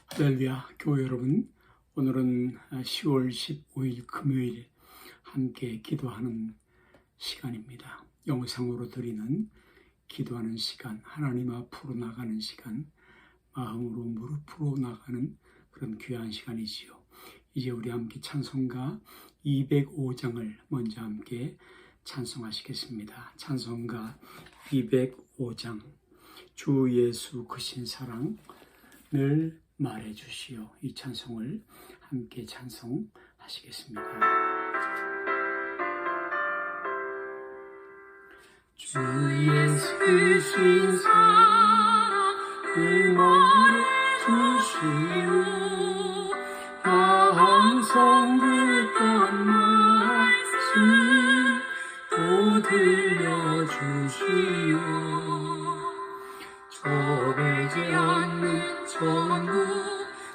할렐루야, 교회 여러분. 오늘은 10월 15일 금요일 함께 기도하는 시간입니다. 영상으로 드리는 기도하는 시간, 하나님 앞으로 나가는 시간, 마음으로 무릎으로 나가는 그런 귀한 시간이지요. 이제 우리 함께 찬송가 205장을 먼저 함께 찬송하시겠습니다. 찬송가 205장, 주 예수 크신 사랑을 말해주시오. 이 찬송을 함께 찬송하시겠습니다. 주 예수 크신 사랑을 말해주시오. 나 항상 듣던 말씀 또 들려주시오. 좁아지 않는 천국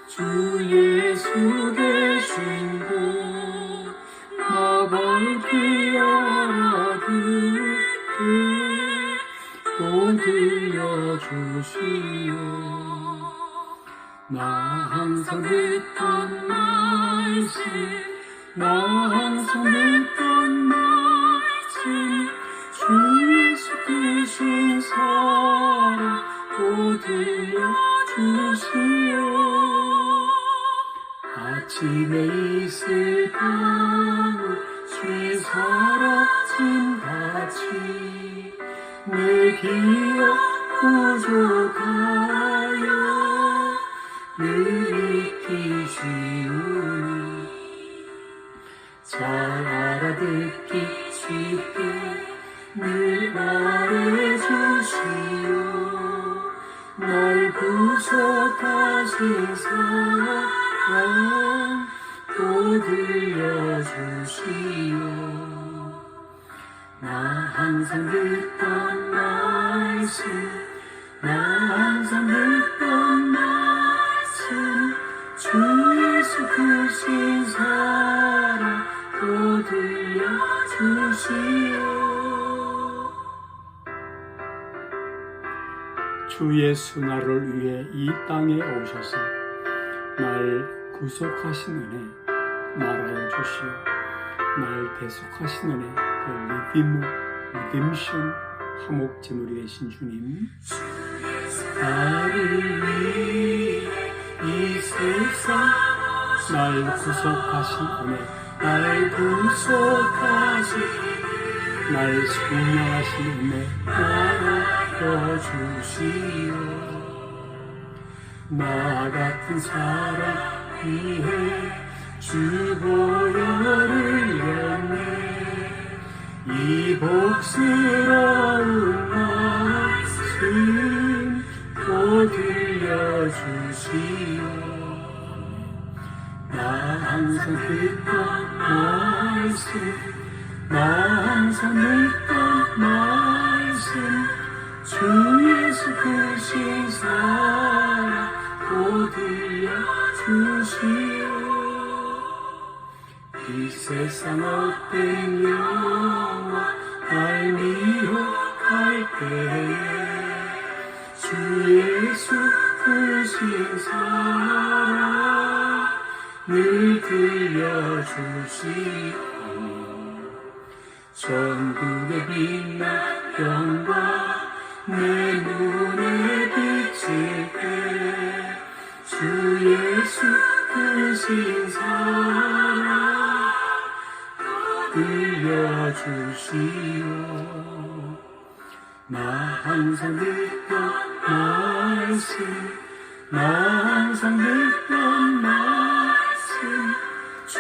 주 예수 계신 곳 나 밝히 알아듣게 또 들려주시오. 나 항상 듣던 말씀 나 항상 듣던 말씀 주 예수 크신 사랑 또 들려주시오. 아침에 있을 방울 주의 사라진 같이 내 기억 부족하여 늘 익히시오니 잘 알아듣기 쉽게 늘 말해주시오. 날 구속하신 사랑 또 들려주시오. 나 항상 듣던 말씀 나 항상 듣던 말씀 주 예수 크신 사랑 또 들려주시오. 주 예수 나를 위해 이 땅에 오셔서 날 구속하신 은혜 말하여 주시오. 날 대속하신 은혜 그 리뎀션 화목제물이 되신 주님, 나를 위해 이 세상 날 구속하신 은혜 날 구속하신 날 속량하신 은혜 말하여 주시오. 나 같은 사람 위해 주 보혈을 흘렸네. 이 복스러운 말씀 또 들려주시오. 나 항상 듣던 말씀 나 항상 듣던 말씀 주 예수 크신 사랑 또 들려주시오. 이 세상 헛된 영화 날 미혹할 때에 주 예수 크신 사랑 늘 들려주시오. 전국의 빛나 영광 내 눈에 비칠 때 주 예수 크신 사랑 들려주시오. 나 항상 듣던 말씀 나 항상 듣던 말씀 주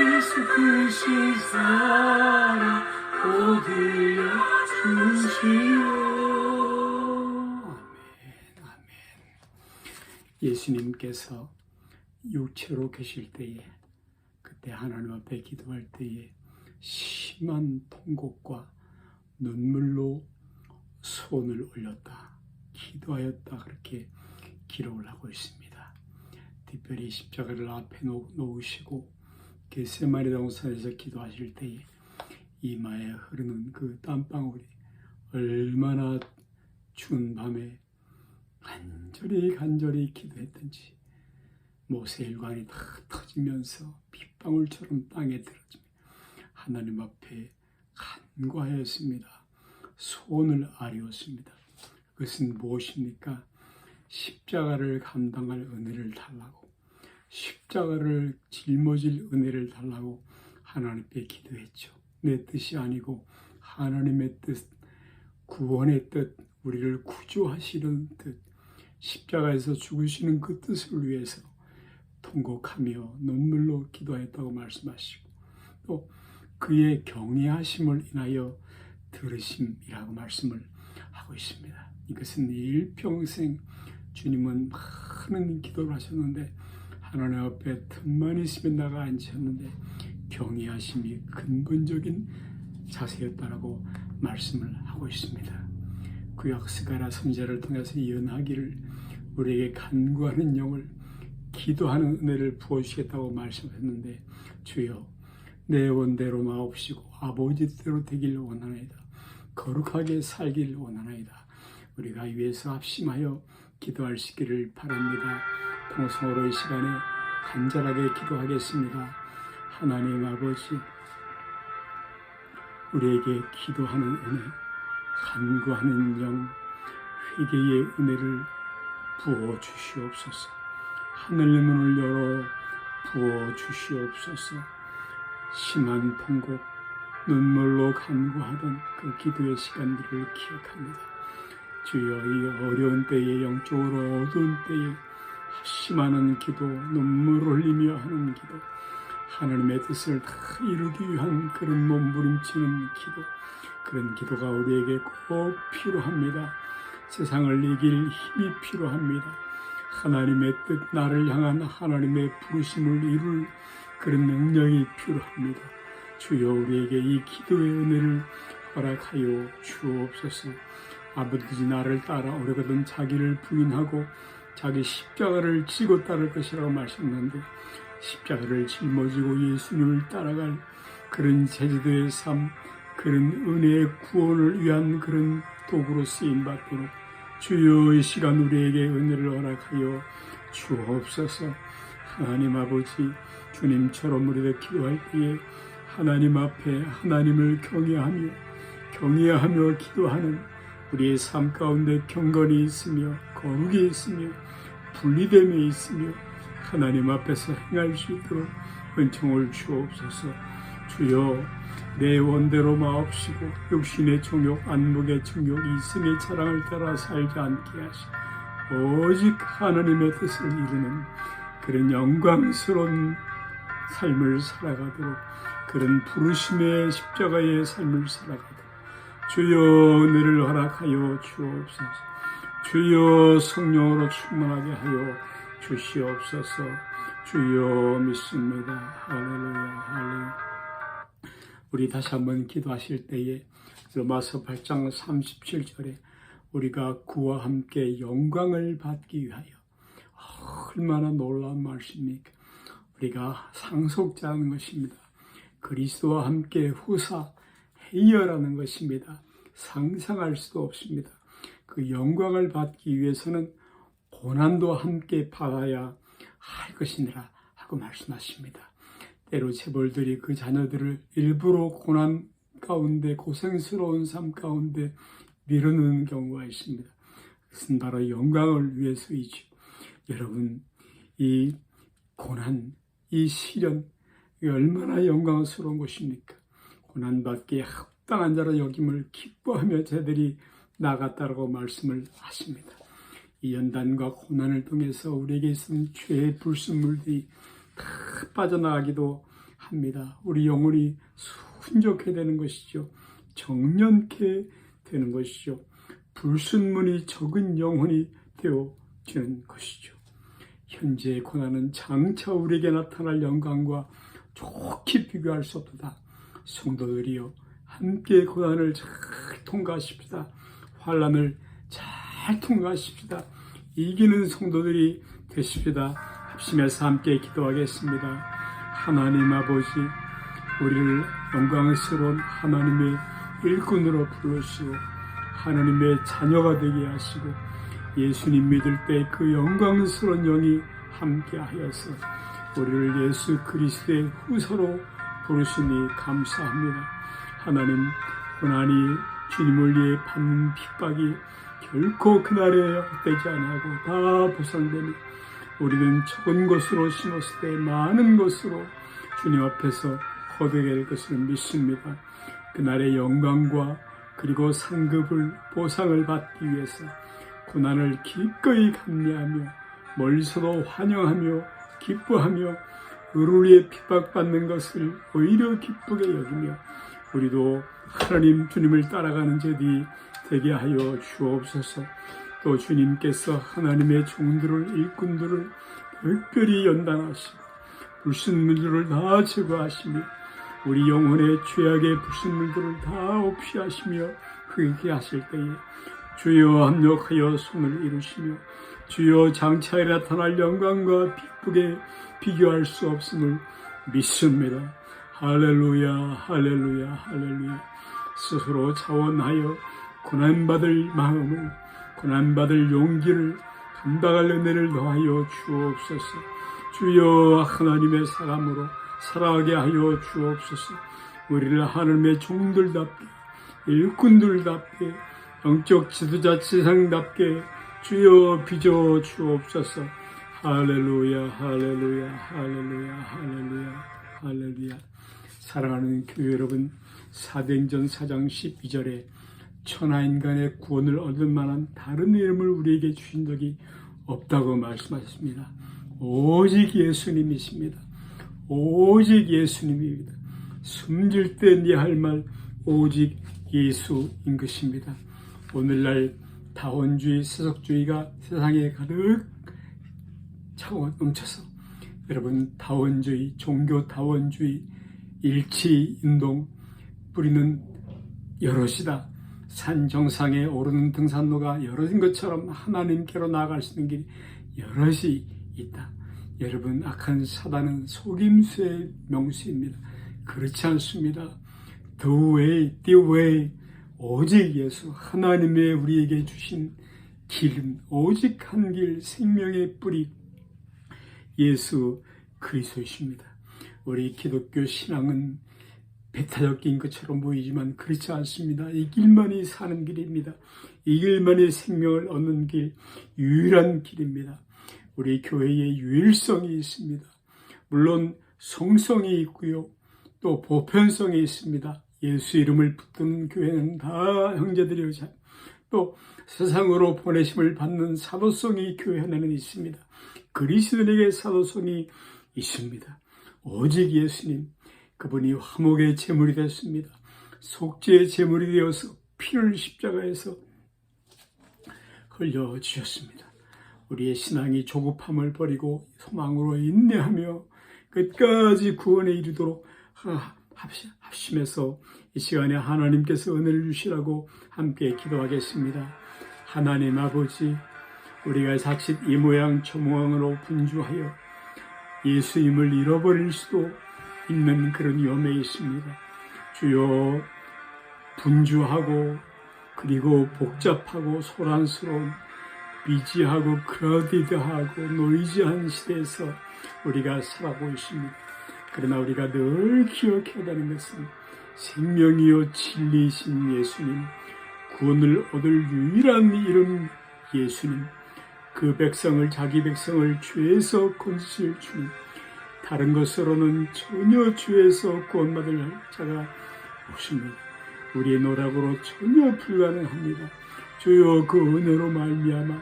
예수 크신 사랑 또 들려주시오. 예수님께서 육체로 계실 때에 그때 하나님 앞에 기도할 때에 심한 통곡과 눈물로 손을 올렸다 기도하였다 그렇게 기록을 하고 있습니다. 특별히 십자가를 앞에 놓으시고 겟세마네 동산에서 기도하실 때에 이마에 흐르는 그 땀방울이 얼마나 추운 밤에 간절히 기도했던지 모세일관이 다 터지면서 빗방울처럼 땅에 떨어지며 하나님 앞에 간구하였습니다. 소원을 아뢰었습니다. 그것은 무엇입니까? 십자가를 감당할 은혜를 달라고, 십자가를 짊어질 은혜를 달라고 하나님께 기도했죠. 내 뜻이 아니고 하나님의 뜻, 구원의 뜻, 우리를 구조하시는 뜻, 십자가에서 죽으시는 그 뜻을 위해서 통곡하며 눈물로 기도했다고 말씀하시고, 또 그의 경외하심을 인하여 들으심이라고 말씀을 하고 있습니다. 이것은 일평생 주님은 많은 기도를 하셨는데 하나님 앞에 틈만 있으면 나가 앉으셨는데 경외하심이 근본적인 자세였다라고 말씀을 하고 있습니다. 구약 스가랴 선지자를 통해서 예언하기를 우리에게 간구하는 영을, 기도하는 은혜를 부어주시겠다고 말씀했는데, 주여 내 원대로 마옵시고 아버지 뜻대로 되길 원하나이다. 거룩하게 살길 원하나이다. 우리가 위에서 합심하여 기도할 수 있기를 바랍니다. 통성으로 이 시간에 간절하게 기도하겠습니다. 하나님 아버지, 우리에게 기도하는 은혜, 간구하는 영, 회개의 은혜를 부어 주시옵소서. 하늘 문을 열어 부어 주시옵소서. 심한 통곡, 눈물로 간구하던 그 기도의 시간들을 기억합니다. 주여, 이 어려운 때에, 영적으로 어두운 때에 심한 기도, 눈물을 흘리며 하는 기도, 하나님의 뜻을 다 이루기 위한 그런 몸부림치는 기도, 그런 기도가 우리에게 꼭 필요합니다. 세상을 이길 힘이 필요합니다. 하나님의 뜻, 나를 향한 하나님의 부르심을 이룰 그런 능력이 필요합니다. 주여, 우리에게 이 기도의 은혜를 허락하여 주옵소서. 아버지, 나를 따라 오래거든 자기를 부인하고 자기 십자가를 지고 따를 것이라고 말씀했는데, 십자가를 짊어지고 예수님을 따라갈 그런 제자도의 삶, 그런 은혜의 구원을 위한 그런 도구로 쓰임받도록 주여 이 시간 우리에게 은혜를 허락하여 주옵소서. 하나님 아버지, 주님처럼 우리가 기도할 때에 하나님 앞에 하나님을 경외하며 기도하는 우리의 삶 가운데 경건이 있으며 거룩이 있으며 분리됨이 있으며 하나님 앞에서 행할 수 있도록 은총을 주옵소서. 주여, 내 원대로 마옵시고 육신의 정욕, 안목의 정욕, 이승의 자랑을 따라 살지 않게 하시고 오직 하나님의 뜻을 이루는 그런 영광스러운 삶을 살아가도록, 그런 부르심의 십자가의 삶을 살아가도록 주여 은혜를 허락하여 주옵소서. 주여 성령으로 충만하게 하여 주시옵소서. 주여 믿습니다. 할렐루야, 할렐루야. 우리 다시 한번 기도하실 때에 로마서 8장 37절에 우리가 그와 함께 영광을 받기 위하여, 얼마나 놀라운 말씀입니까? 우리가 상속자라는 것입니다. 그리스도와 함께 후사 해이어라는 것입니다. 상상할 수도 없습니다. 그 영광을 받기 위해서는 고난도 함께 받아야 할 것이니라 하고 말씀하십니다. 때로 재벌들이 그 자녀들을 일부러 고난 가운데, 고생스러운 삶 가운데 밀어넣는 경우가 있습니다. 그것은 바로 영광을 위해서이죠. 여러분, 이 고난, 이 시련, 이게 얼마나 영광스러운 것입니까? 고난받기에 합당한 자로 여김을 기뻐하며 저들이 나갔다라고 말씀을 하십니다. 이 연단과 고난을 통해서 우리에게 있는 죄의 불순물들이 다 빠져나가기도 합니다. 우리 영혼이 순종케 되는 것이죠. 정년케 되는 것이죠. 불순물이 적은 영혼이 되어지는 것이죠. 현재의 고난은 장차 우리에게 나타날 영광과 좋게 비교할 수 없다. 성도들이여, 함께 고난을 잘 통과하십시다. 환난을 잘 통과하십시다. 이기는 성도들이 되십시다. 합심해서 함께 기도하겠습니다. 하나님 아버지, 우리를 영광스러운 하나님의 일꾼으로 불러주시고 하나님의 자녀가 되게 하시고 예수님 믿을 때 그 영광스러운 영이 함께 하여서 우리를 예수 그리스도의 후사로 부르시니 감사합니다. 하나님, 고난이 주님을 위해 받는 핍박이 결코 그날에 헛되지 아니하고 다 보상되며 우리는 적은 것으로 심었을 때 많은 것으로 주님 앞에서 거두게 될 것을 믿습니다. 그날의 영광과 그리고 상급을 보상을 받기 위해서 고난을 기꺼이 감내하며 멀리서도 환영하며 기뻐하며 의를 위해 핍박받는 것을 오히려 기쁘게 여기며 우리도 하나님 주님을 따라가는 자들이 되게 하여 주옵소서. 또 주님께서 하나님의 종들을 일꾼들을 특별히 연단하시고 불순물들을 다 제거하시며 우리 영혼의 죄악의 불순물들을 다 없이하시며 그렇게 하실 때에 주여 합력하여 손을 이루시며 주여 장차에 나타날 영광과 기쁘게 비교할 수 없음을 믿습니다. 할렐루야, 할렐루야, 할렐루야. 스스로 자원하여 고난받을 마음을, 고난받을 용기를 감당할 은혜를 더하여 주옵소서. 주여 하나님의 사람으로 살아가게 하여 주옵소서. 우리를 하나님의 종들답게, 일꾼들답게, 영적 지도자 지상답게 주여 빚어 주옵소서. 할렐루야, 할렐루야, 할렐루야, 할렐루야, 할렐루야. 사랑하는 교회 여러분, 사도행전 4장 12절에 천하인간의 구원을 얻을 만한 다른 이름을 우리에게 주신 적이 없다고 말씀하셨습니다. 오직 예수님이십니다. 오직 예수님입니다. 숨질 때 네 할 말 오직 예수인 것입니다. 오늘날 다원주의, 세속주의가 세상에 가득 차고 넘쳐서 여러분, 다원주의, 종교 다원주의, 일치인동 뿌리는 여럿이다. 산 정상에 오르는 등산로가 여럿인 것처럼 하나님께로 나아갈 수 있는 길이 여럿이 있다. 여러분, 악한 사단은 속임수의 명수입니다. 그렇지 않습니다. The way, 오직 예수, 하나님의 우리에게 주신 길은 오직 한 길, 생명의 뿌리 예수 그리스도이십니다. 우리 기독교 신앙은 배타적인 것처럼 보이지만 그렇지 않습니다. 이 길만이 사는 길입니다. 이 길만이 생명을 얻는 길, 유일한 길입니다. 우리 교회에 유일성이 있습니다. 물론 성성이 있고요. 또 보편성이 있습니다. 예수 이름을 붙드는 교회는 다 형제들이요. 또 세상으로 보내심을 받는 사도성이 교회 안에는 있습니다. 그리스도인에게 사도성이 있습니다. 오직 예수님, 그분이 화목의 제물이 됐습니다. 속죄의 제물이 되어서 피를 십자가에서 흘려주셨습니다. 우리의 신앙이 조급함을 버리고 소망으로 인내하며 끝까지 구원에 이르도록 합심해서 이 시간에 하나님께서 은혜를 주시라고 함께 기도하겠습니다. 하나님 아버지, 우리가 자칫 이 모양 저 모양으로 분주하여 예수님을 잃어버릴 수도 있는 그런 위험에 있습니다. 주여, 분주하고 그리고 복잡하고 소란스러운 비지하고 크라우디드하고 노이즈한 시대에서 우리가 살아가고 있습니다. 그러나 우리가 늘 기억해야 하는 것은 생명이요 진리이신 예수님, 구원을 얻을 유일한 이름 예수님, 그 백성을, 자기 백성을 죄에서 건지실 주님, 다른 것으로는 전혀 죄에서 구원받을 자가 없습니다. 우리의 노력으로 전혀 불가능합니다. 주여 그 은혜로 말미암아,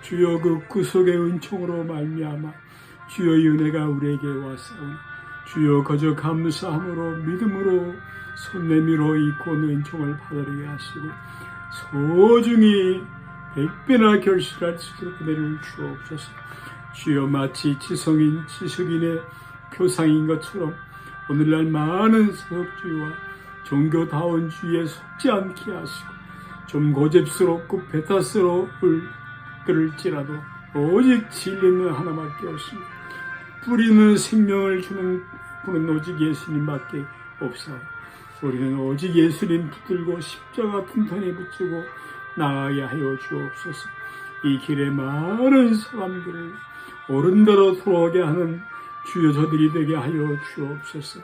주여 그 구속의 은총으로 말미암아, 주여 이 은혜가 우리에게 와사오니 주여 거저 감사함으로 믿음으로 손 내밀어 이 구원의 은총을 받으리게 하시고 소중히 100배나 결실할 수 있도록 은혜를 주옵소서. 주여 마치 지성인 지식인의 교상인 것처럼 오늘날 많은 세속주의와 종교다원주의에 속지 않게 하시고 좀 고집스럽고 배타스러울지라도 오직 진리는 하나밖에 없습니다. 뿌리는 생명을 주는 분은 오직 예수님밖에 없사오니 우리는 오직 예수님 붙들고 십자가 튼튼히 붙이고 나아가게 하여 주옵소서. 이 길에 많은 사람들을 어른대로 돌아오게 하는 주여 저들이 되게 하여 주옵소서.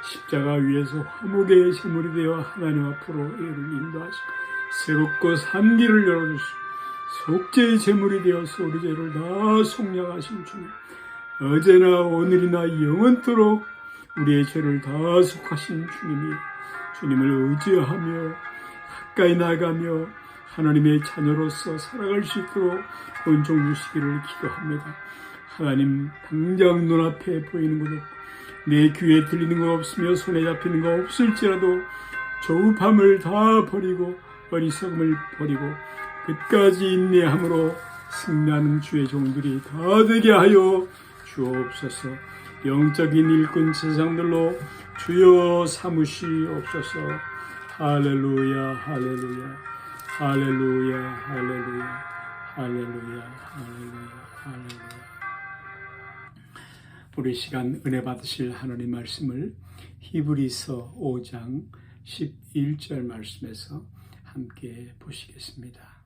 십자가 위에서 화목의 제물이 되어 하나님 앞으로 이를 인도하시고 새롭고 산 길을 열어주시고 속죄의 제물이 되어서 우리 죄를 다 속량하신 주님, 어제나 오늘이나 영원토록 우리의 죄를 다 속하신 주님이 주님을 의지하며 가까이 나가며 하나님의 자녀로서 살아갈 수 있도록 은총 주시기를 기도합니다. 하나님, 당장 눈앞에 보이는 것 없고 내 귀에 들리는 것 없으며 손에 잡히는 것 없을지라도 조급함을 다 버리고 어리석음을 버리고 끝까지 인내함으로 승리하는 주의 종들이 다 되게 하여 주옵소서. 영적인 일꾼 세상들로 주여 삼으시옵소서. 할렐루야, 할렐루야, 할렐루야, 할렐루야, 할렐루야, 할렐루야, 할렐루야. 우리 시간 은혜 받으실 하나님 말씀을 히브리서 5장 11절 말씀에서 함께 보시겠습니다.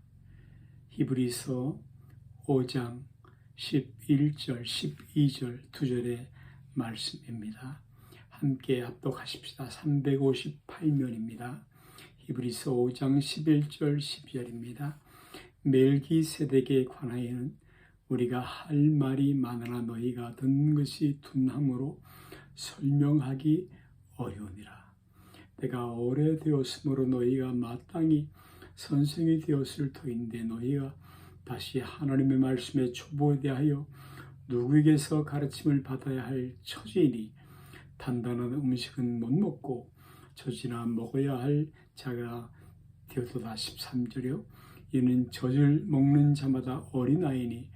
히브리서 5장 11절, 12절 두 절의 말씀입니다. 함께 합독하십시다. 358면입니다. 히브리서 5장 11절, 12절입니다. 멜기세덱에 관하여는 우리가 할 말이 많으나 너희가 듣는 것이 둔함으로 설명하기 어려우니라. 내가 오래되었으므로 너희가 마땅히 선생이 되었을 터인데 너희가 다시 하나님의 말씀에 초보에 대하여 누구에게서 가르침을 받아야 할 처지이니 단단한 음식은 못 먹고 젖이나 먹어야 할 자가 되었도다. 13절이요. 이는 젖을 먹는 자마다 어린아이니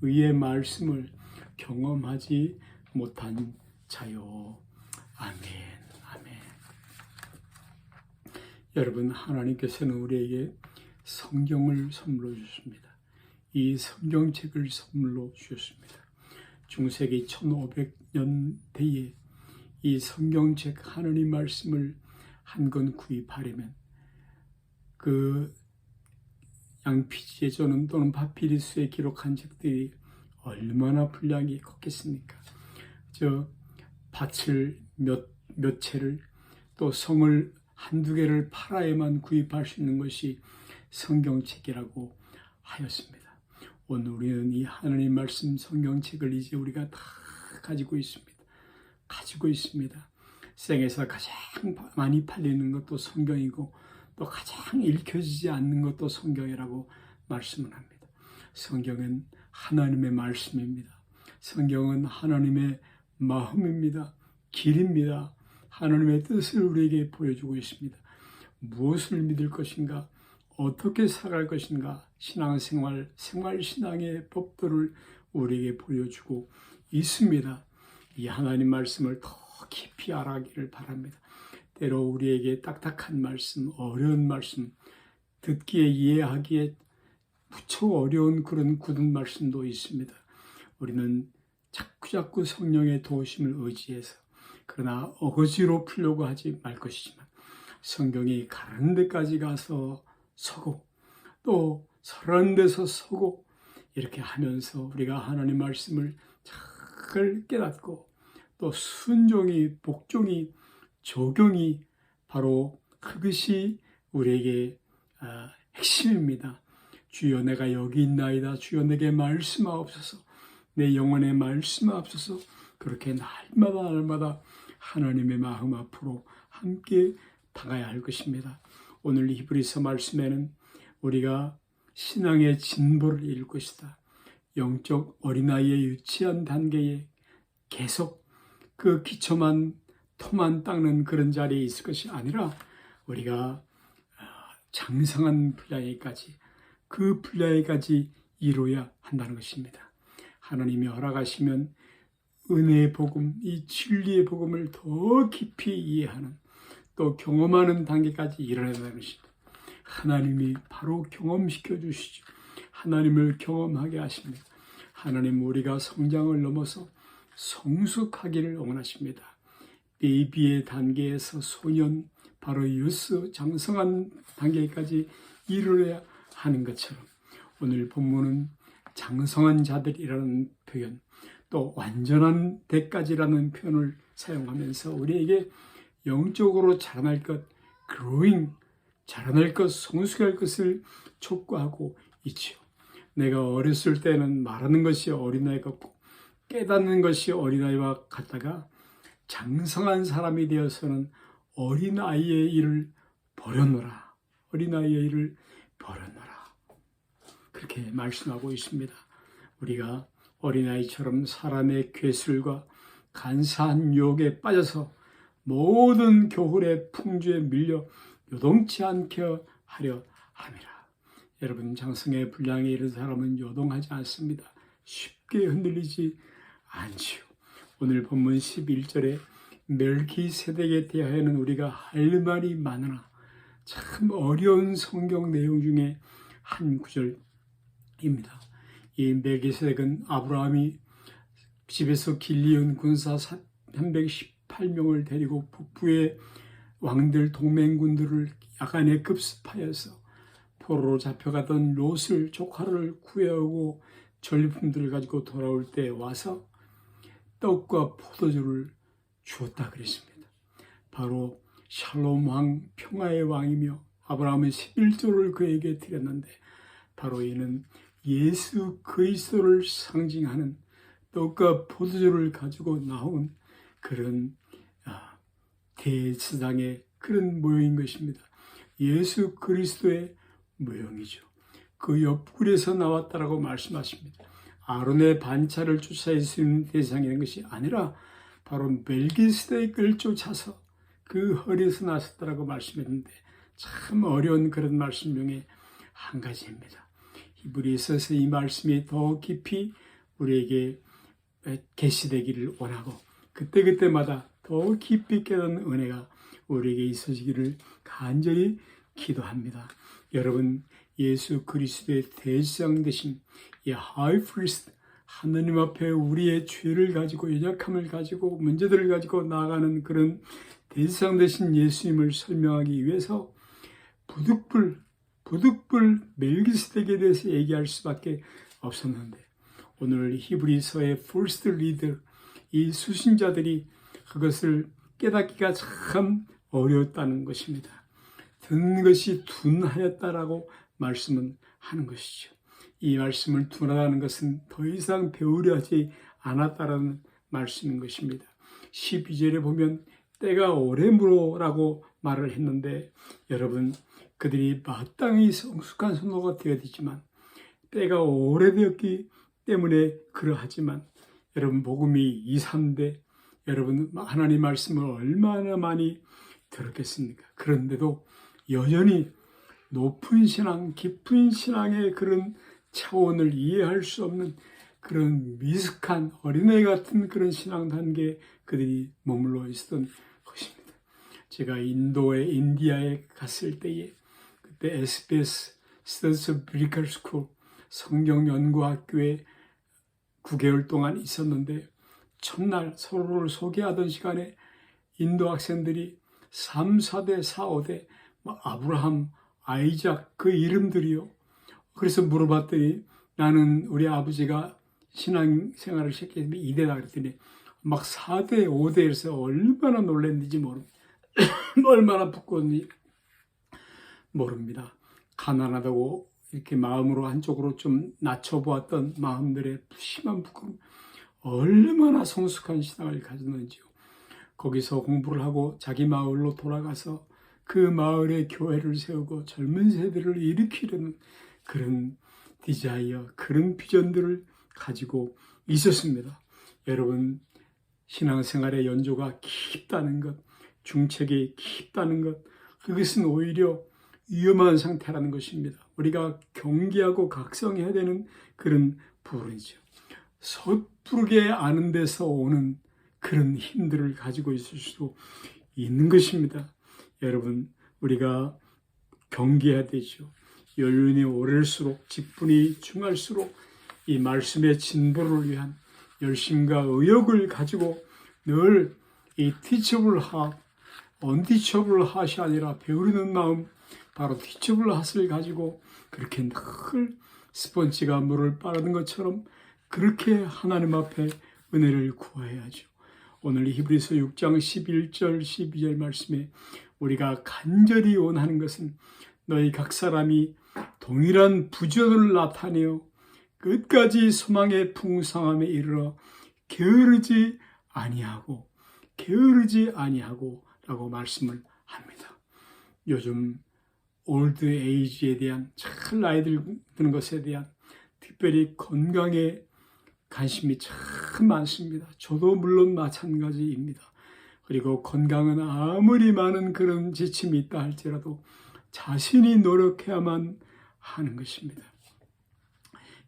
의의 말씀을 경험하지 못한 자요. 아멘, 아멘. 여러분, 하나님께서는 우리에게 성경을 선물로 주셨습니다. 이 성경책을 선물로 주셨습니다. 중세기 1500년대에 이 성경책 하나님 말씀을 한 권 구입하려면 그 양피지에 또는 파피루스에 기록한 책들이 얼마나 분량이 컸겠습니까? 밭을 몇 채를 또 성을 한두 개를 팔아야만 구입할 수 있는 것이 성경책이라고 하였습니다. 오늘 우리는 이 하나님 말씀 성경책을 이제 우리가 다 가지고 있습니다. 세상에서 가장 많이 팔리는 것도 성경이고 또 가장 읽혀지지 않는 것도 성경이라고 말씀을 합니다. 성경은 하나님의 말씀입니다. 성경은 하나님의 마음입니다. 길입니다. 하나님의 뜻을 우리에게 보여주고 있습니다. 무엇을 믿을 것인가? 어떻게 살아갈 것인가? 신앙생활, 생활신앙의 법들을 우리에게 보여주고 있습니다. 이 하나님 말씀을 더 깊이 알아가기를 바랍니다. 때로 우리에게 딱딱한 말씀, 어려운 말씀, 듣기에 이해하기에 무척 어려운 그런 굳은 말씀도 있습니다. 우리는 자꾸 성령의 도우심을 의지해서 그러나 어거지로 풀려고 하지 말 것이지만 성경이 가는 데까지 가서 서고 또 서라는 데서 서고 이렇게 하면서 우리가 하나님 말씀을 잘 깨닫고 또 순종이, 복종이, 적용이 바로 그것이 우리에게 핵심입니다. 주여 내가 여기 있나이다. 주여 내게 말씀하옵소서. 내 영혼에 말씀하옵소서. 그렇게 날마다 하나님의 마음 앞으로 함께 다가야 할 것입니다. 오늘 히브리서 말씀에는 우리가 신앙의 진보를 이룰 것이다. 영적 어린아이의 유치한 단계에 계속 그 기초만 토만 닦는 그런 자리에 있을 것이 아니라 우리가 장성한 분량에까지 그 분량에까지 이루어야 한다는 것입니다. 하나님이 허락하시면 은혜의 복음, 이 진리의 복음을 더 깊이 이해하는 또 경험하는 단계까지 이르러야 한다는 것입니다. 하나님이 바로 경험시켜 주시죠. 하나님을 경험하게 하십니다. 하나님 우리가 성장을 넘어서 성숙하기를 원하십니다. 베이비의 단계에서 소년, 바로 유스, 장성한 단계까지 이르러야 하는 것처럼 오늘 본문은 장성한 자들이라는 표현, 또 완전한 데까지라는 표현을 사용하면서 우리에게 영적으로 자라날 것, growing, 자라날 것, 성숙할 것을 촉구하고 있지요. 내가 어렸을 때는 말하는 것이 어린아이 같고 깨닫는 것이 어린아이와 같다가 장성한 사람이 되어서는 어린아이의 일을 버렸노라. 어린아이의 일을 버렸노라. 그렇게 말씀하고 있습니다. 우리가 어린아이처럼 사람의 괴술과 간사한 유혹에 빠져서 모든 교훈의 풍조에 밀려 요동치 않게 하려 함이라. 여러분, 장성의 분량에 이른 사람은 요동하지 않습니다. 쉽게 흔들리지 않지요. 오늘 본문 11절에 멜기세덱에 대하여는 우리가 할 말이 많으나 참 어려운 성경 내용 중에 한 구절입니다. 이 멜기세덱은 아브라함이 집에서 길리온 군사 318명을 데리고 북부의 왕들 동맹군들을 야간에 급습하여서 포로로 잡혀가던 롯을 조카를 구해오고 전리품들을 가지고 돌아올 때 와서 떡과 포도주를 주었다 그랬습니다. 바로 샬롬 왕, 평화의 왕이며 아브라함은 11조를 그에게 드렸는데 바로 이는 예수 그리스도를 상징하는 떡과 포도주를 가지고 나온 그런 대제사장의 그런 모형인 것입니다. 예수 그리스도의 모형이죠. 그 옆구리에서 나왔다라고 말씀하십니다. 아론의 반차를 쫓아 쓰는 대상이라는 것이 아니라 바로 멜기세덱을 쫓아서 그 허리에서 나섰다라고 말씀했는데 참 어려운 그런 말씀 중에 한 가지입니다. 히브리서에서 이 말씀이 더 깊이 우리에게 계시되기를 원하고 그때마다 더 깊이 깨닫는 은혜가 우리에게 있어지기를 간절히 기도합니다. 여러분, 예수 그리스도의 대제사장 되신 이 하이 프리스트, 하나님 앞에 우리의 죄를 가지고 연약함을 가지고 문제들을 가지고 나아가는 그런 대제사장 되신 예수님을 설명하기 위해서 부득불 멜기세덱에 대해서 얘기할 수밖에 없었는데 오늘 히브리서의 first reader, 이 수신자들이 그것을 깨닫기가 참 어려웠다는 것입니다. 듣는 것이 둔하였다라고 말씀은 하는 것이죠. 이 말씀을 둔하다는 것은 더 이상 배우려 하지 않았다라는 말씀인 것입니다. 12절에 보면 때가 오래므로라고 말을 했는데 여러분, 그들이 마땅히 성숙한 성도가 되어야 되지만 때가 오래되었기 때문에 그러하지만 여러분, 복음이 2, 3대 여러분 하나님 말씀을 얼마나 많이 들었겠습니까? 그런데도 여전히 높은 신앙, 깊은 신앙의 그런 차원을 이해할 수 없는 그런 미숙한 어린애 같은 그런 신앙 단계에 그들이 머물러 있었던 것입니다. 제가 인디아에 갔을 때에 그때 SBS Studies of Biblical School 성경연구학교에 9개월 동안 있었는데 첫날 서로를 소개하던 시간에 인도 학생들이 3, 4대, 4, 5대 아브라함, 아이작 그 이름들이요. 그래서 물어봤더니 나는 우리 아버지가 신앙생활을 시작했는데 2대다 그랬더니 막 4대, 5대에서 얼마나 놀랐는지 모릅니다. 얼마나 부끄러운지 모릅니다. 가난하다고 이렇게 마음으로 한쪽으로 좀 낮춰보았던 마음들의 심한 부끄러움, 얼마나 성숙한 신앙을 가졌는지요. 거기서 공부를 하고 자기 마을로 돌아가서 그 마을에 교회를 세우고 젊은 세대를 일으키려는 그런 디자이어, 그런 비전들을 가지고 있었습니다. 여러분, 신앙생활의 연조가 깊다는 것, 중책이 깊다는 것, 그것은 오히려 위험한 상태라는 것입니다. 우리가 경계하고 각성해야 되는 그런 부분이죠. 섣부르게 아는 데서 오는 그런 힘들을 가지고 있을 수도 있는 것입니다. 여러분, 우리가 경계해야 되죠. 연륜이 오를수록 직분이 중할수록 이 말씀의 진보를 위한 열심과 의욕을 가지고 늘 이 teachable heart, unteachable heart이 아니라 배우려는 마음, 바로 teachable heart을 가지고 그렇게 늘 스펀지가 물을 빠르는 것처럼 그렇게 하나님 앞에 은혜를 구해야죠. 오늘 히브리서 6장 11절 12절 말씀에 우리가 간절히 원하는 것은 너희 각 사람이 동일한 부전을 나타내어 끝까지 소망의 풍성함에 이르러 게으르지 아니하고 라고 말씀을 합니다. 요즘 올드 에이지에 대한 참 나이들 드는 것에 대한 특별히 건강에 관심이 참 많습니다. 저도 물론 마찬가지입니다. 그리고 건강은 아무리 많은 그런 지침이 있다 할지라도 자신이 노력해야만 하는 것입니다.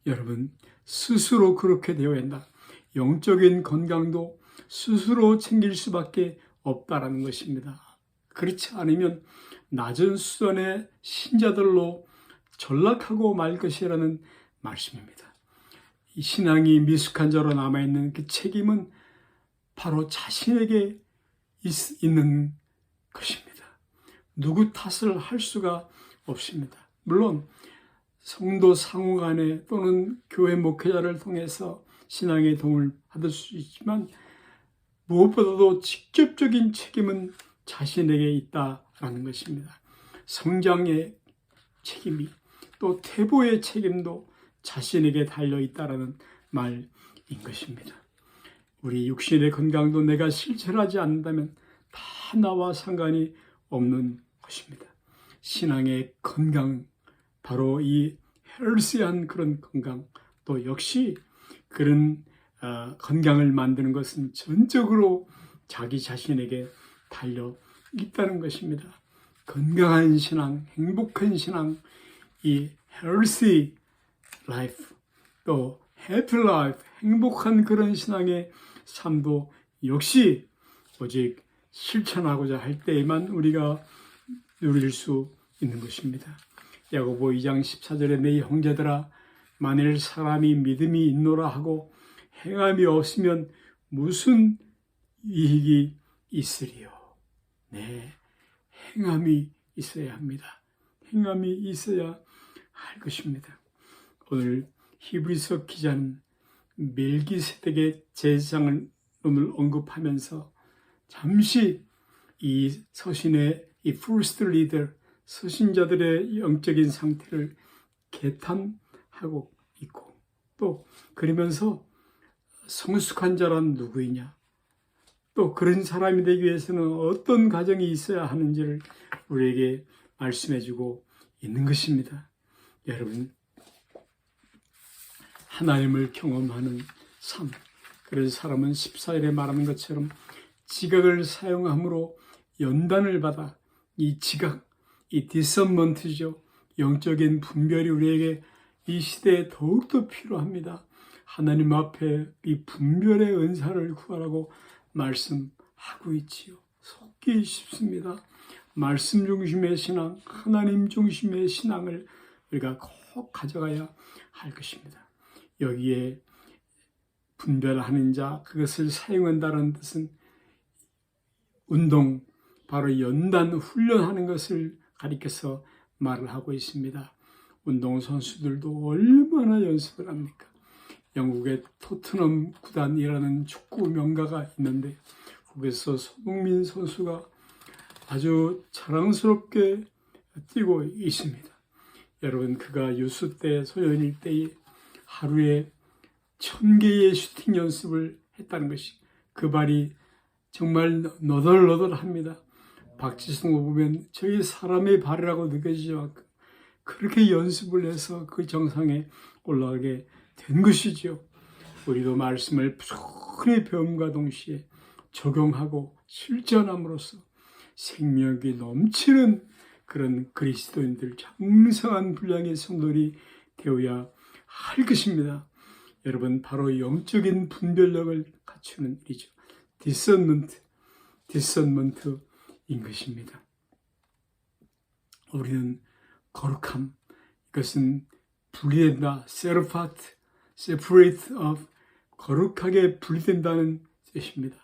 여러분, 스스로 그렇게 되어야 한다. 영적인 건강도 스스로 챙길 수밖에 없다라는 것입니다. 그렇지 않으면 낮은 수준의 신자들로 전락하고 말 것이라는 말씀입니다. 이 신앙이 미숙한 자로 남아있는 그 책임은 바로 자신에게 있는 것입니다. 누구 탓을 할 수가 없습니다. 물론 성도 상호 간에 또는 교회 목회자를 통해서 신앙의 도움을 받을 수 있지만 무엇보다도 직접적인 책임은 자신에게 있다라는 것입니다. 성장의 책임이 또 태보의 책임도 자신에게 달려있다라는 말인 것입니다. 우리 육신의 건강도 내가 실천하지 않는다면 다 나와 상관이 없는 것입니다. 신앙의 건강, 바로 이 헬시한 그런 건강, 또 역시 그런 건강을 만드는 것은 전적으로 자기 자신에게 달려 있다는 것입니다. 건강한 신앙, 행복한 신앙, 이 healthy life, 또 happy life, 행복한 그런 신앙의 삶도 역시 오직 실천하고자 할 때에만 우리가 누릴 수 있는 것입니다. 야고보 2장 14절에 내 형제들아 만일 사람이 믿음이 있노라 하고 행함이 없으면 무슨 이익이 있으리요. 네, 행함이 있어야 합니다. 행함이 있어야 할 것입니다. 오늘 히브리서 기자는 멜기세덱의 제사장을 오늘 언급하면서 잠시 이 서신의 이 first leader, 서신자들의 영적인 상태를 개탄하고 있고 또 그러면서 성숙한 자란 누구이냐, 또 그런 사람이 되기 위해서는 어떤 과정이 있어야 하는지를 우리에게 말씀해주고 있는 것입니다. 여러분, 하나님을 경험하는 삶, 그런 사람은 14절에 말하는 것처럼 지각을 사용함으로 연단을 받아 이 지각, 이 디선먼트죠. 영적인 분별이 우리에게 이 시대에 더욱더 필요합니다. 하나님 앞에 이 분별의 은사를 구하라고 말씀하고 있지요. 속기 쉽습니다. 말씀 중심의 신앙, 하나님 중심의 신앙을 우리가 꼭 가져가야 할 것입니다. 여기에 분별하는 자, 그것을 사용한다는 뜻은 운동, 바로 연단 훈련하는 것을 가리켜서 말을 하고 있습니다. 운동선수들도 얼마나 연습을 합니까? 영국의 토트넘 구단이라는 축구 명가가 있는데 거기서 손흥민 선수가 아주 자랑스럽게 뛰고 있습니다. 여러분, 그가 유스 때, 소년일 때에 하루에 1000개의 슈팅 연습을 했다는 것이, 그 발이 정말 너덜너덜합니다. 박지성을 보면 저게 사람의 발이라고 느껴지죠. 그렇게 연습을 해서 그 정상에 올라가게 된 것이죠. 우리도 말씀을 부지런히 배움과 동시에 적용하고 실천함으로써 생명이 넘치는 그런 그리스도인들, 장성한 분량의 성도들이 되어야 할 것입니다. 여러분, 바로 영적인 분별력을 갖추는 일이죠. 디선먼트인 것입니다. 우리는 거룩함, 이것은 분리된다, separate of, 거룩하게 분리된다는 뜻입니다.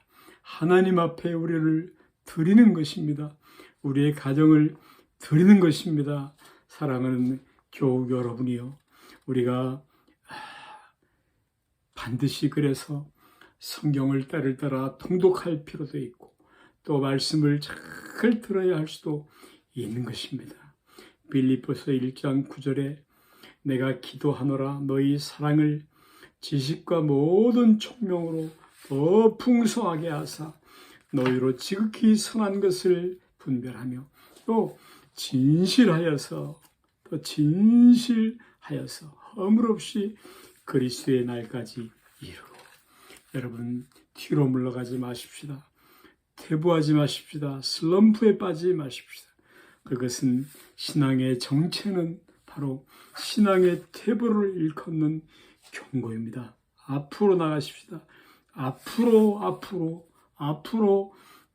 하나님 앞에 우리를 드리는 것입니다. 우리의 가정을 드리는 것입니다. 사랑하는 교우 여러분이요, 우리가 반드시 그래서 성경을 때를 따라 통독할 필요도 있고 또 말씀을 잘 들어야 할 수도 있는 것입니다. 빌립보서 1장 9절에 내가 기도하노라 너희 사랑을 지식과 모든 총명으로 더 풍성하게 하사 너희로 지극히 선한 것을 분별하며 또 진실하여서 허물없이 그리스도의 날까지 이루고. 여러분, 뒤로 물러가지 마십시다. 퇴보하지 마십시다. 슬럼프에 빠지지 마십시다. 그것은 신앙의 정체는 바로 신앙의 퇴보를 일컫는 경고입니다. 앞으로 나가십시다. 앞으로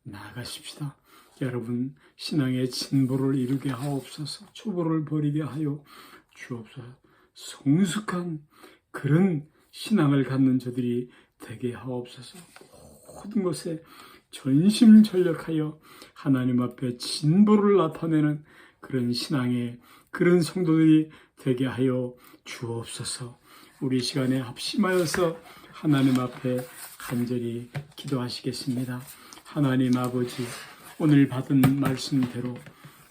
나가십시다. 여러분, 신앙의 진보를 이루게 하옵소서. 초보를 버리게 하여 주옵소서. 성숙한 그런 신앙을 갖는 저들이 되게 하옵소서. 모든 것에 전심전력하여 하나님 앞에 진보를 나타내는 그런 신앙의 그런 성도들이 되게 하여 주옵소서. 우리 시간에 합심하여서 하나님 앞에 간절히 기도하시겠습니다. 하나님 아버지, 오늘 받은 말씀대로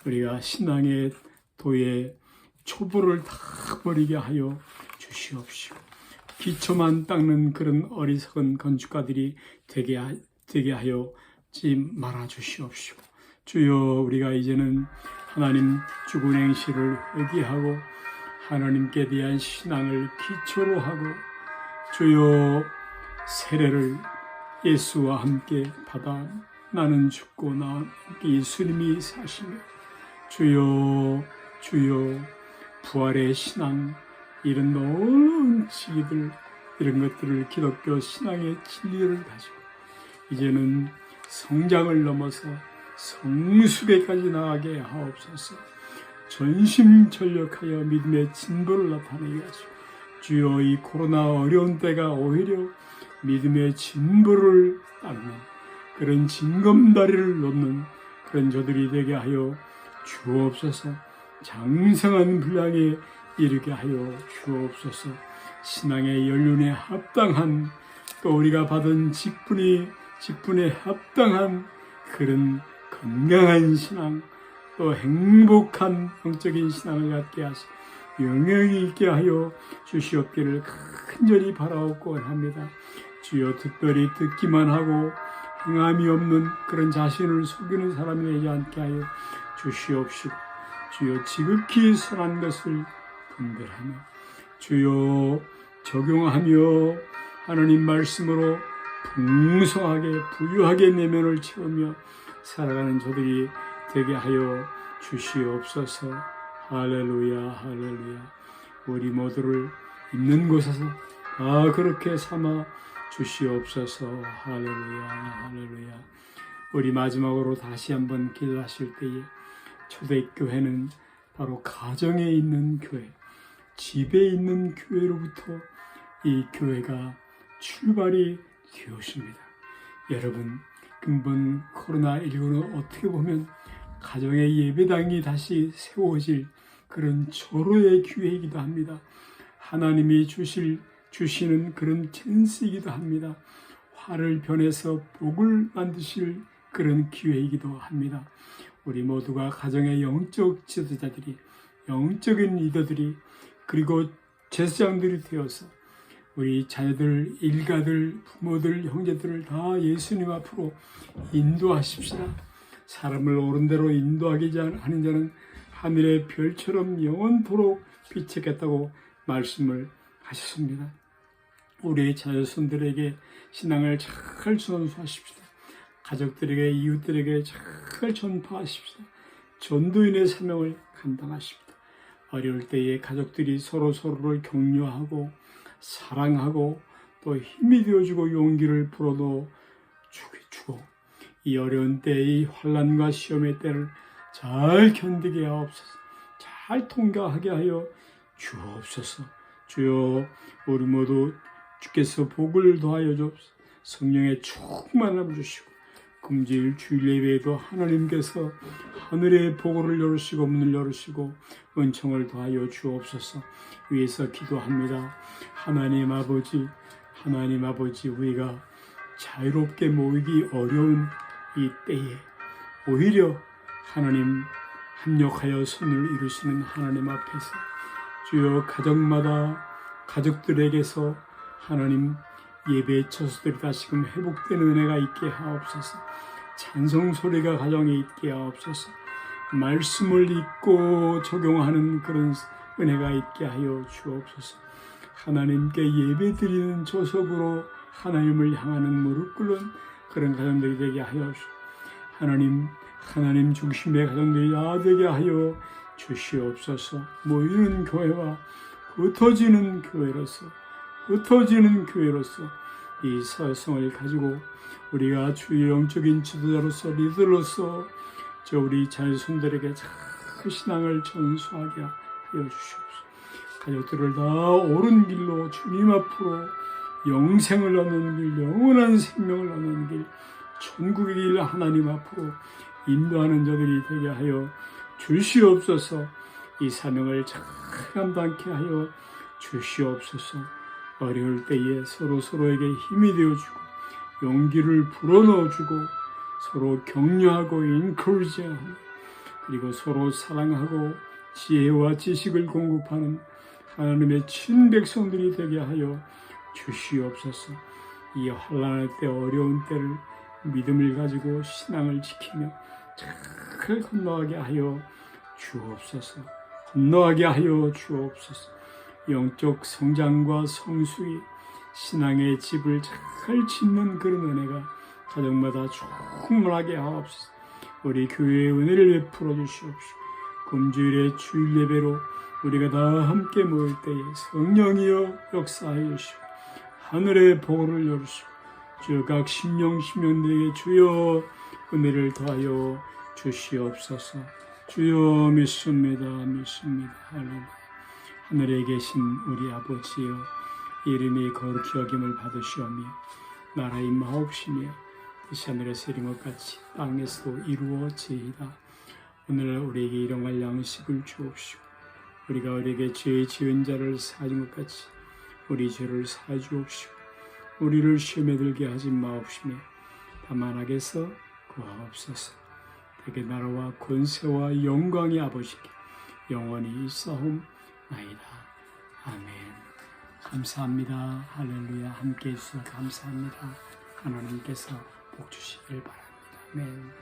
우리가 신앙의 도에 초보를 다 버리게 하여 주시옵시고 기초만 닦는 그런 어리석은 건축가들이 되게 하여지 말아 주시옵시고 주여, 우리가 이제는 하나님 주군 행실을 회개하고 하나님께 대한 신앙을 기초로 하고 주여, 세례를 예수와 함께 받아 나는 죽고 나와 함께 예수님이 사시며 주여 부활의 신앙, 이런 놀라운 지기들, 이런 것들을 기독교 신앙의 진리를 가지고 이제는 성장을 넘어서 성숙에까지 나가게 하옵소서. 전심전력하여 믿음의 진보를 나타내게 하시고 주여, 이 코로나 어려운 때가 오히려 믿음의 진보를 닦는 그런 징검다리를 놓는 그런 저들이 되게 하여 주옵소서. 장성한 분량에 이르게 하여 주옵소서. 신앙의 연륜에 합당한 또 우리가 받은 직분에 합당한 그런 건강한 신앙 또 행복한 영적인 신앙을 갖게 하시 영향이 있게 하여 주시옵기를 간절히 바라옵고 합니다. 주여, 특별히 듣기만 하고 행함이 없는 그런 자신을 속이는 사람이 되지 않게 하여 주시옵시고 주여, 지극히 선한 것을 분별하며 주여 적용하며 하나님 말씀으로 풍성하게 부유하게 내면을 채우며 살아가는 저들이 되게 하여 주시옵소서. 할렐루야, 할렐루야. 우리 모두를 있는 곳에서 그렇게 삼아 주시옵소서. 할렐루야, 할렐루야. 우리 마지막으로 다시 한번 기도하실 때에 초대교회는 바로 가정에 있는 교회, 집에 있는 교회로부터 이 교회가 출발이 되었습니다. 여러분, 근본 코로나19는 어떻게 보면 가정의 예배당이 다시 세워질 그런 절호의 기회이기도 합니다. 하나님이 주시는 그런 찬스이기도 합니다. 화를 변해서 복을 만드실 그런 기회이기도 합니다. 우리 모두가 가정의 영적 지도자들이, 영적인 리더들이, 그리고 제사장들이 되어서 우리 자녀들, 일가들, 부모들, 형제들을 다 예수님 앞으로 인도하십시다. 사람을 옳은 대로 인도하기 하는 자는 하늘의 별처럼 영원토록 비치겠다고 말씀을 하셨습니다. 우리 자녀손들에게 신앙을 잘 전수하십시다. 가족들에게, 이웃들에게 잘 전파하십시다. 전도인의 사명을 감당하십니다. 어려울 때에 가족들이 서로를 격려하고 사랑하고 또 힘이 되어주고 용기를 불어넣어 주고 이 어려운 때의 환난과 시험의 때를 잘 견디게 하옵소서. 잘 통과하게 하여 주옵소서. 주여, 우리 모두 주께서 복을 더하여 주옵소서. 성령의 충만함을 주시고 금주일 주일 예배에도 하나님께서 하늘의 보고를 열으시고 문을 열으시고 은총을 더하여 주옵소서. 위에서 기도합니다. 하나님 아버지 우리가 자유롭게 모이기 어려운 이 때에 오히려 하나님 합력하여 선을 이루시는 하나님 앞에서 주여 가족들에게서 하나님 예배의 처소들이 다시금 회복되는 은혜가 있게 하옵소서. 찬송 소리가 가정에 있게 하옵소서. 말씀을 읽고 적용하는 그런 은혜가 있게 하여 주옵소서. 하나님께 예배드리는 조석으로 하나님을 향하는 무릎 꿇는 그런 가정들이 되게 하여 주옵소서. 하나님 중심의 가정들이 다 되게 하여 주시옵소서. 모이는 교회와 흩어지는 교회로서 이 사성을 가지고 우리가 주의 영적인 지도자로서 리더로서 우리 자손들에게 잘 신앙을 전수하게 하여 주시옵소서. 가족들을 다 옳은 길로 주님 앞으로 영생을 얻는 길, 영원한 생명을 얻는 길, 천국의 길 하나님 앞으로 인도하는 자들이 되게 하여 주시옵소서. 이 사명을 잘 감당케 하여 주시옵소서. 어려울 때에 서로에게 힘이 되어주고 용기를 불어넣어주고 서로 격려하고 인커리지하고 그리고 서로 사랑하고 지혜와 지식을 공급하는 하나님의 친백성들이 되게 하여 주시옵소서. 이 환난의 때 어려운 때를 믿음을 가지고 신앙을 지키며 잘 건너가게 하여 주옵소서. 영적 성장과 성수의 신앙의 집을 잘 짓는 그런 은혜가 가정마다 충만하게 하옵소서. 우리 교회의 은혜를 베풀어 주시옵소서. 금주일의 주일 예배로 우리가 다 함께 모일 때에 성령이여 역사하여 주시고 하늘의 보고를 열으시고 주여 각 심령들에게 주여 은혜를 더하여 주시옵소서. 주여 믿습니다. 할렐루야. 하늘에 계신 우리 아버지여, 이름이 거룩히 여김을 받으시오며 나라의 마옵시며 뜻이 하늘에서 이룬 것 같이 땅에서도 이루어지이다. 오늘 우리에게 일용할 양식을 주옵시고 우리가 우리에게 죄 지은 자를 사하는 것 같이 우리 죄를 사해 주옵시고 우리를 시험에 들게 하지 마옵시며 다만 악에서 구하옵소서. 대개 나라와 권세와 영광이 아버지께 영원히 있사옵나이다. 아멘. 감사합니다. 할렐루야. 함께 해주셔서 감사합니다. 하나님께서 복 주시길 바랍니다. 아멘.